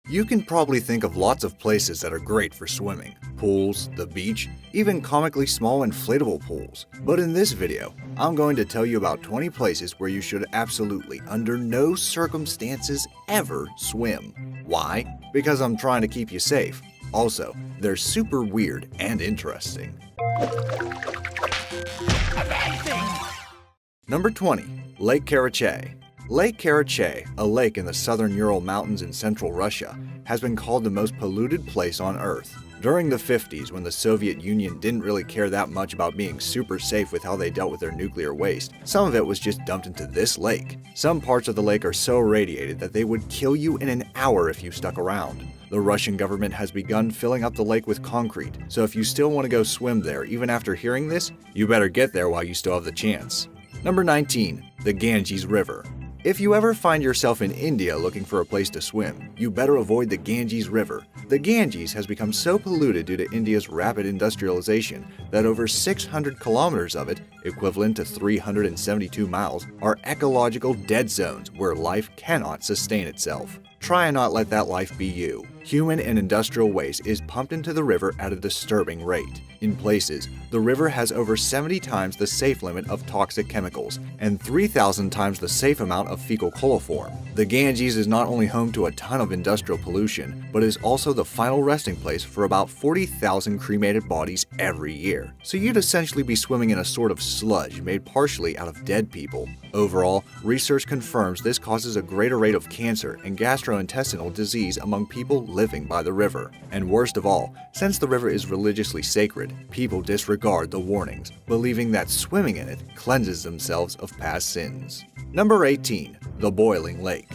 You can probably think of lots of places that are great for swimming. Pools, the beach, even comically small inflatable pools. But in this video, I'm going to tell you about 20 places where you should absolutely, under no circumstances, ever swim. Why? Because I'm trying to keep you safe. Also, they're super weird and interesting. Number 20. Lake Karachay. Lake Karachay, a lake in the southern Ural Mountains in central Russia, has been called the most polluted place on Earth. During the 50s, when the Soviet Union didn't really care that much about being super safe with how they dealt with their nuclear waste, some of it was just dumped into this lake. Some parts of the lake are so irradiated that they would kill you in an hour if you stuck around. The Russian government has begun filling up the lake with concrete, so if you still want to go swim there even after hearing this, you better get there while you still have the chance. Number 19. The Ganges River. If you ever find yourself in India looking for a place to swim, you better avoid the Ganges River. The Ganges has become so polluted due to India's rapid industrialization that over 600 kilometers of it, equivalent to 372 miles, are ecological dead zones where life cannot sustain itself. Try and not let that life be you. Human and industrial waste is pumped into the river at a disturbing rate. In places, the river has over 70 times the safe limit of toxic chemicals and 3,000 times the safe amount of fecal coliform. The Ganges is not only home to a ton of industrial pollution, but is also the final resting place for about 40,000 cremated bodies every year. So you'd essentially be swimming in a sort of sludge made partially out of dead people. Overall, research confirms this causes a greater rate of cancer and gastrointestinal disease among people living by the river. And worst of all, since the river is religiously sacred, people disregard the warnings, believing that swimming in it cleanses themselves of past sins. Number 18. The Boiling Lake.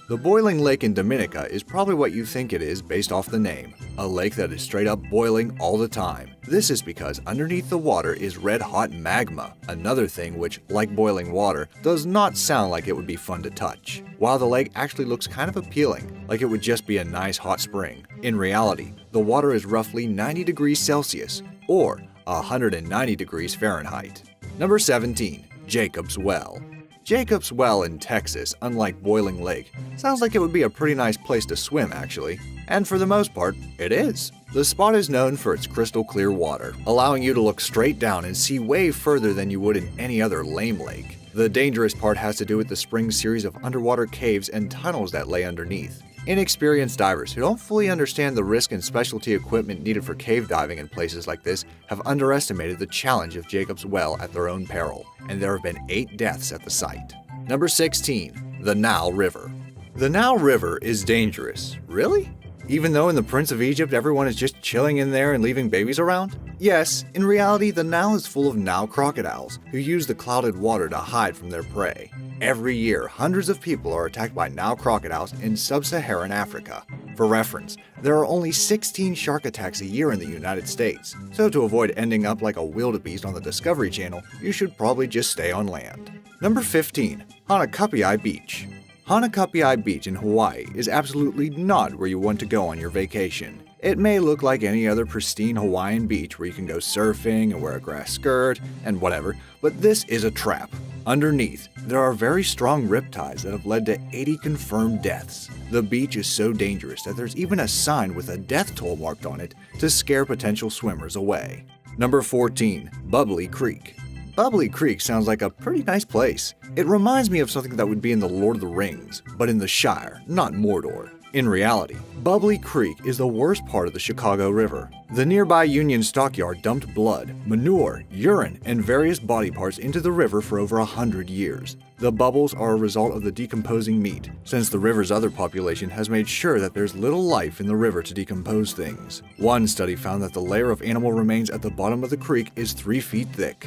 The Boiling Lake in Dominica is probably what you think it is based off the name, a lake that is straight up boiling all the time. This is because underneath the water is red-hot magma, another thing which, like boiling water, does not sound like it would be fun to touch. While the lake actually looks kind of appealing, like it would just be a nice hot spring, in reality, the water is roughly 90 degrees Celsius, or 190 degrees Fahrenheit. Number 17. Jacob's Well. Jacob's Well in Texas, unlike Boiling Lake, sounds like it would be a pretty nice place to swim actually. And for the most part, it is. The spot is known for its crystal clear water, allowing you to look straight down and see way further than you would in any other lame lake. The dangerous part has to do with the spring series of underwater caves and tunnels that lay underneath. Inexperienced divers who don't fully understand the risk and specialty equipment needed for cave diving in places like this have underestimated the challenge of Jacob's Well at their own peril, and there have been 8 deaths at the site. Number 16. The Nile River. The Nile River is dangerous. Really? Even though in the Prince of Egypt everyone is just chilling in there and leaving babies around? Yes, in reality the Nile is full of Nile crocodiles who use the clouded water to hide from their prey. Every year, hundreds of people are attacked by Nile crocodiles in sub-Saharan Africa. For reference, there are only 16 shark attacks a year in the United States, so to avoid ending up like a wildebeest on the Discovery Channel, you should probably just stay on land. Number 15. Hanakapiai Beach. Hanakapiai Beach in Hawaii is absolutely not where you want to go on your vacation. It may look like any other pristine Hawaiian beach where you can go surfing and wear a grass skirt and whatever, but this is a trap. Underneath, there are very strong riptides that have led to 80 confirmed deaths. The beach is so dangerous that there's even a sign with a death toll marked on it to scare potential swimmers away. Number 14. Bubbly Creek. Bubbly Creek sounds like a pretty nice place. It reminds me of something that would be in the Lord of the Rings, but in the Shire, not Mordor. In reality, Bubbly Creek is the worst part of the Chicago River. The nearby Union Stockyard dumped blood, manure, urine, and various body parts into the river for over 100 years. The bubbles are a result of the decomposing meat, since the river's other population has made sure that there's little life in the river to decompose things. One study found that the layer of animal remains at the bottom of the creek is 3 feet thick.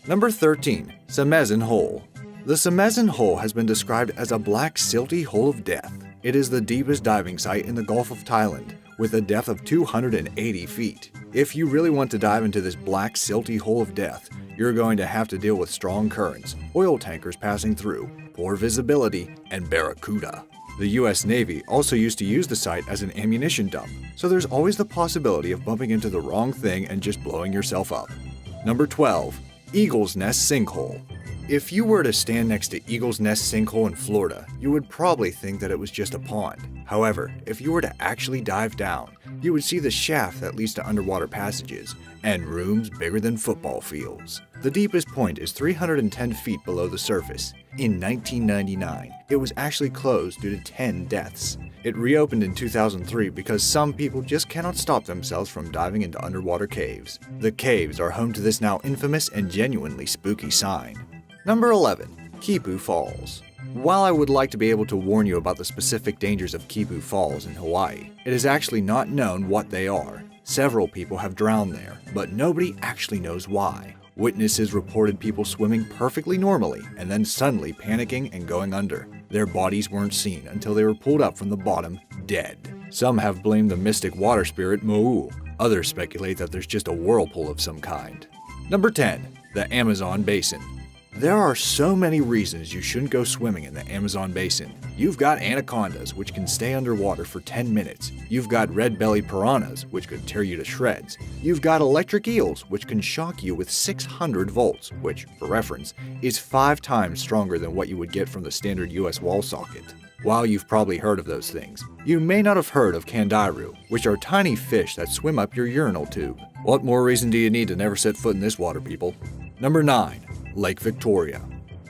Number 13. Samezan Hole. The Samezan Hole has been described as a black silty hole of death. It is the deepest diving site in the Gulf of Thailand, with a depth of 280 feet. If you really want to dive into this black silty hole of death, you're going to have to deal with strong currents, oil tankers passing through, poor visibility, and barracuda. The US Navy also used to use the site as an ammunition dump, so there's always the possibility of bumping into the wrong thing and just blowing yourself up. Number 12. Eagle's Nest Sinkhole. If you were to stand next to Eagle's Nest Sinkhole in Florida, you would probably think that it was just a pond. However, if you were to actually dive down, you would see the shaft that leads to underwater passages and rooms bigger than football fields. The deepest point is 310 feet below the surface. In 1999, it was actually closed due to 10 deaths. It reopened in 2003 because some people just cannot stop themselves from diving into underwater caves. The caves are home to this now infamous and genuinely spooky sign. Number 11. Kipu Falls. While I would like to be able to warn you about the specific dangers of Kipu Falls in Hawaii, it is actually not known what they are. Several people have drowned there, but nobody actually knows why. Witnesses reported people swimming perfectly normally and then suddenly panicking and going under. Their bodies weren't seen until they were pulled up from the bottom, dead. Some have blamed the mystic water spirit Mo'u. Others speculate that there's just a whirlpool of some kind. Number 10. The Amazon Basin. There are so many reasons you shouldn't go swimming in the Amazon basin. You've got anacondas, which can stay underwater for 10 minutes. You've got red-bellied piranhas, which could tear you to shreds. You've got electric eels, which can shock you with 600 volts, which, for reference, is 5 times stronger than what you would get from the standard US wall socket. While you've probably heard of those things, you may not have heard of candiru, which are tiny fish that swim up your urinal tube. What more reason do you need to never set foot in this water, people? Number 9. Lake Victoria.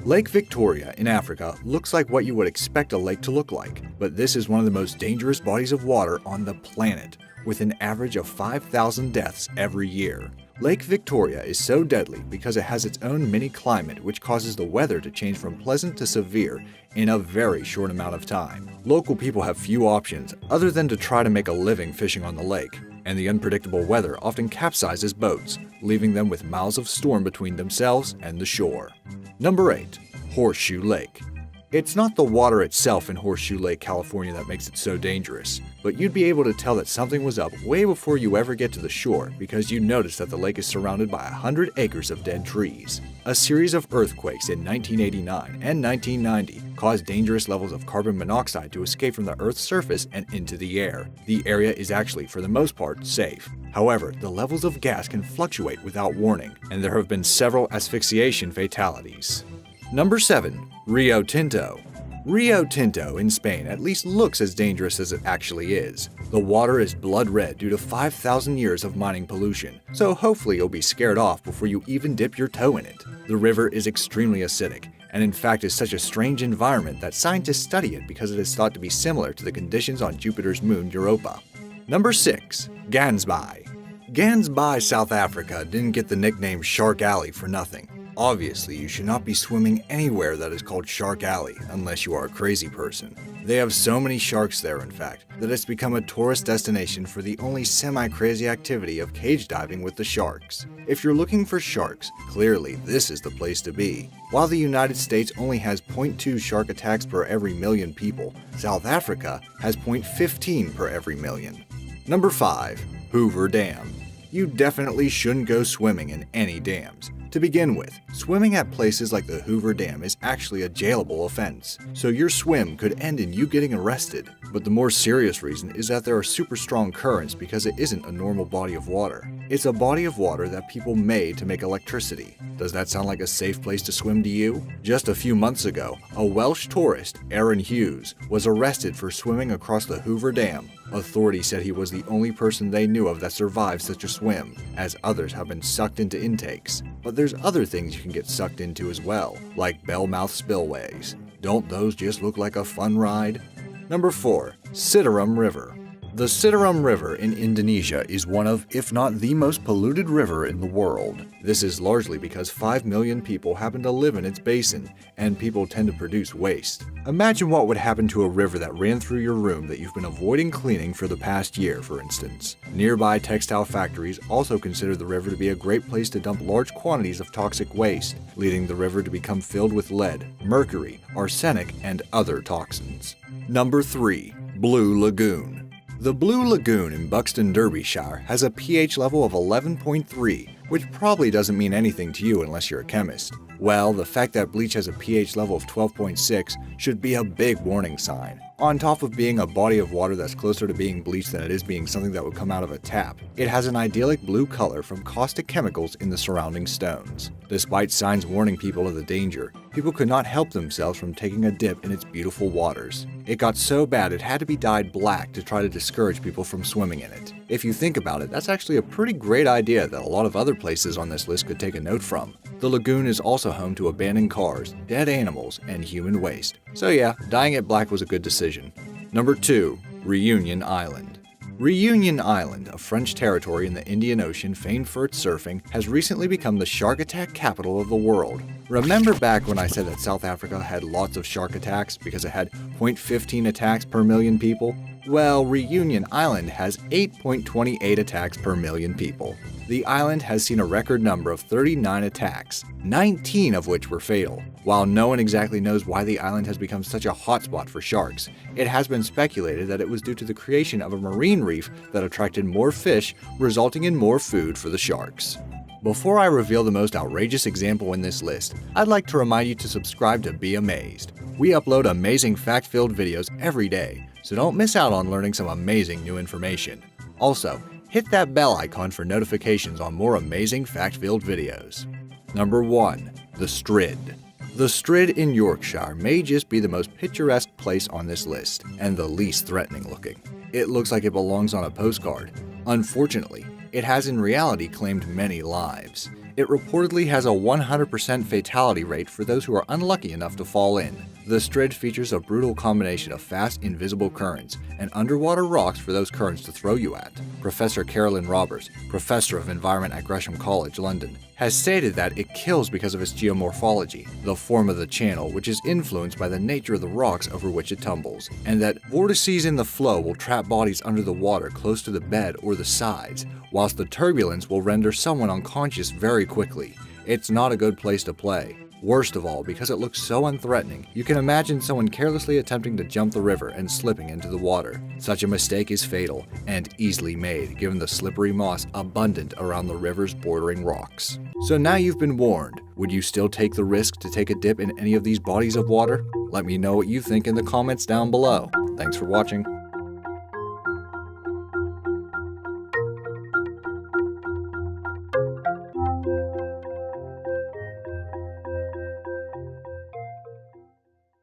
Lake Victoria in Africa looks like what you would expect a lake to look like, but this is one of the most dangerous bodies of water on the planet, with an average of 5,000 deaths every year. Lake Victoria is so deadly because it has its own mini-climate which causes the weather to change from pleasant to severe in a very short amount of time. Local people have few options other than to try to make a living fishing on the lake, and the unpredictable weather often capsizes boats, leaving them with miles of storm between themselves and the shore. Number 8. Horseshoe Lake. It's not the water itself in Horseshoe Lake, California that makes it so dangerous, but you'd be able to tell that something was up way before you ever get to the shore because you notice that the lake is surrounded by 100 acres of dead trees. A series of earthquakes in 1989 and 1990 caused dangerous levels of carbon monoxide to escape from the Earth's surface and into the air. The area is actually, for the most part, safe. However, the levels of gas can fluctuate without warning, and there have been several asphyxiation fatalities. Number 7. Rio Tinto. Rio Tinto in Spain at least looks as dangerous as it actually is. The water is blood red due to 5,000 years of mining pollution, so hopefully you'll be scared off before you even dip your toe in it. The river is extremely acidic, and in fact is such a strange environment that scientists study it because it is thought to be similar to the conditions on Jupiter's moon Europa. Number 6. Gansbai. Gansbai, South Africa didn't get the nickname Shark Alley for nothing. Obviously, you should not be swimming anywhere that is called Shark Alley unless you are a crazy person. They have so many sharks there, in fact, that it's become a tourist destination for the only semi-crazy activity of cage diving with the sharks. If you're looking for sharks, clearly this is the place to be. While the United States only has 0.2 shark attacks per every million people, South Africa has 0.15 per every million. Number 5. Hoover Dam. You definitely shouldn't go swimming in any dams. To begin with, swimming at places like the Hoover Dam is actually a jailable offense, so your swim could end in you getting arrested. But the more serious reason is that there are super strong currents because it isn't a normal body of water. It's a body of water that people made to make electricity. Does that sound like a safe place to swim to you? Just a few months ago, a Welsh tourist, Aaron Hughes, was arrested for swimming across the Hoover Dam. Authorities said he was the only person they knew of that survived such a swim, as others have been sucked into intakes. But there's other things you can get sucked into as well, like bellmouth spillways. Don't those just look like a fun ride? Number 4. Citarum River. The Citarum River in Indonesia is one of, if not the most polluted river in the world. This is largely because 5 million people happen to live in its basin, and people tend to produce waste. Imagine what would happen to a river that ran through your room that you've been avoiding cleaning for the past year, for instance. Nearby textile factories also consider the river to be a great place to dump large quantities of toxic waste, leading the river to become filled with lead, mercury, arsenic, and other toxins. Number 3. Blue Lagoon. The Blue Lagoon in Buxton, Derbyshire has a pH level of 11.3, which probably doesn't mean anything to you unless you're a chemist. Well, the fact that bleach has a pH level of 12.6 should be a big warning sign. On top of being a body of water that's closer to being bleached than it is being something that would come out of a tap, it has an idyllic blue color from caustic chemicals in the surrounding stones. Despite signs warning people of the danger, people could not help themselves from taking a dip in its beautiful waters. It got so bad it had to be dyed black to try to discourage people from swimming in it. If you think about it, that's actually a pretty great idea that a lot of other places on this list could take a note from. The lagoon is also home to abandoned cars, dead animals, and human waste. So yeah, dyeing it black was a good decision. Number 2. Reunion Island. Reunion Island, a French territory in the Indian Ocean famed for its surfing, has recently become the shark attack capital of the world. Remember back when I said that South Africa had lots of shark attacks because it had 0.15 attacks per million people? Well, Reunion Island has 8.28 attacks per million people. The island has seen a record number of 39 attacks, 19 of which were fatal. While no one exactly knows why the island has become such a hotspot for sharks, it has been speculated that it was due to the creation of a marine reef that attracted more fish, resulting in more food for the sharks. Before I reveal the most outrageous example in this list, I'd like to remind you to subscribe to Be Amazed. We upload amazing fact-filled videos every day, so don't miss out on learning some amazing new information. Also, hit that bell icon for notifications on more amazing fact-filled videos. Number 1. The Strid. The Strid in Yorkshire may just be the most picturesque place on this list, and the least threatening looking. It looks like it belongs on a postcard. Unfortunately, it has in reality claimed many lives. It reportedly has a 100% fatality rate for those who are unlucky enough to fall in. The Strid features a brutal combination of fast, invisible currents and underwater rocks for those currents to throw you at. Professor Carolyn Roberts, professor of environment at Gresham College, London, has stated that it kills because of its geomorphology, the form of the channel, which is influenced by the nature of the rocks over which it tumbles, and that vortices in the flow will trap bodies under the water close to the bed or the sides, whilst the turbulence will render someone unconscious very quickly. It's not a good place to play. Worst of all, because it looks so unthreatening, you can imagine someone carelessly attempting to jump the river and slipping into the water. Such a mistake is fatal, and easily made given the slippery moss abundant around the river's bordering rocks. So now you've been warned, would you still take the risk to take a dip in any of these bodies of water? Let me know what you think in the comments down below. Thanks for watching.